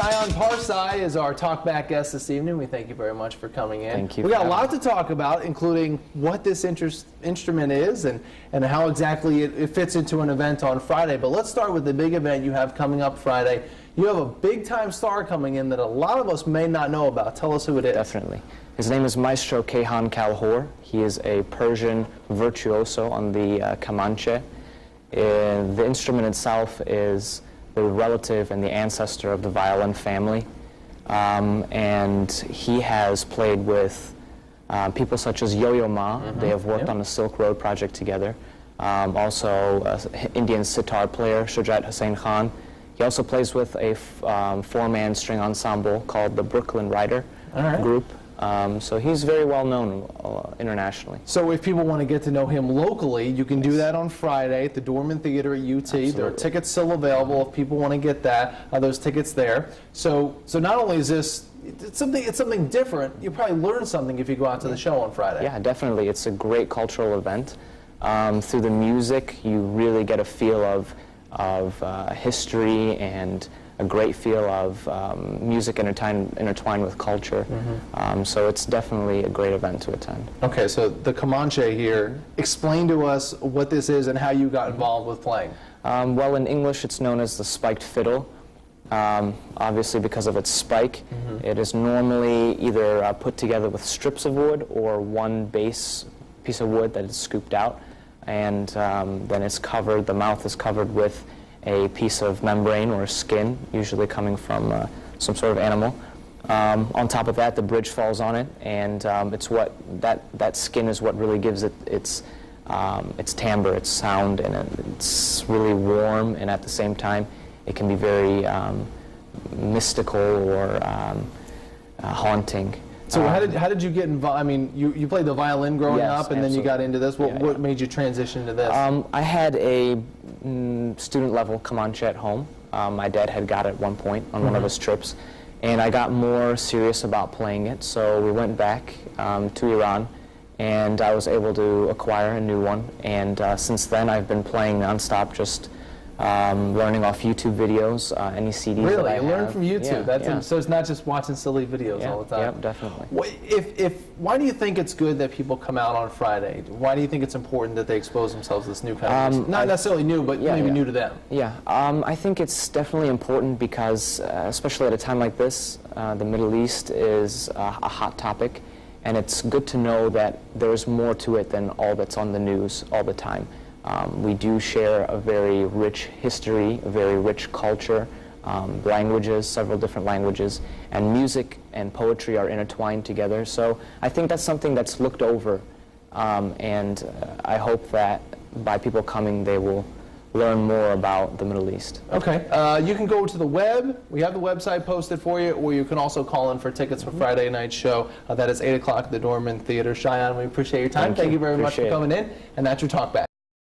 Shayan Parsai is our talkback guest this evening. We thank you very much for coming in. Thank you. We got a lot to talk about, including what this instrument is and how exactly it fits into an event on Friday. But let's start with the big event you have coming up Friday. You have a big-time star coming in that a lot of us may not know about. Tell us who it is. Definitely. His name is Maestro Kayhan Kalhor. He is a Persian virtuoso on the Kamancheh. The instrument itself is the relative and the ancestor of the violin family. And he has played with people such as Yo-Yo Ma. They have worked on the Silk Road project together. Also, Indian sitar player Shujat Hussain Khan. He also plays with a four-man string ensemble called the Brooklyn Rider group. So he's very well known internationally. So if people want to get to know him locally, you can do that on Friday at the Doermann Theater at UT. Absolutely. There are tickets still available if people want to get those tickets there. So not only is this it's something different, you probably learn something if you go out to the show on Friday. Yeah, definitely. It's a great cultural event. Through the music, you really get a feel of history and a great feel of music intertwined with culture. So it's definitely a great event to attend. Okay, so the Kamancheh here, explain to us what this is and how you got involved with playing. Well, in English it's known as the spiked fiddle. Obviously because of its spike. It is normally either put together with strips of wood or one base piece of wood that is scooped out, and then it's covered, the mouth is covered with a piece of membrane or skin, usually coming from some sort of animal. On top of that, the bridge falls on it, and it's what that skin is what really gives it its timbre, its sound, and it's really warm, and at the same time, it can be very mystical or haunting. So how did you get involved? I mean, you played the violin growing up, and then you got into this. What made you transition to this? I had a student-level Kamancheh at home. My dad had got it at one point on one of his trips, and I got more serious about playing it. So we went back to Iran, and I was able to acquire a new one. And since then, I've been playing nonstop, just learning off YouTube videos, any CDs that I have. Really? You learn from YouTube? Yeah, so it's not just watching silly videos all the time? Yeah, definitely. Why do you think it's good that people come out on Friday? Why do you think it's important that they expose themselves to this new kind of music? Not necessarily new, but maybe new to them. Yeah, I think it's definitely important because, especially at a time like this, the Middle East is a hot topic, and it's good to know that there's more to it than all that's on the news all the time. We do share a very rich history, a very rich culture, languages, several different languages, and music and poetry are intertwined together. So I think that's something that's looked over, and I hope that by people coming they will learn more about the Middle East. Okay. You can go to the web. We have the website posted for you, or you can also call in for tickets for Friday night's show. That is 8 o'clock at the Doermann Theater. Shayan, we appreciate your time. Thank you very much for coming in, and that's your talk back.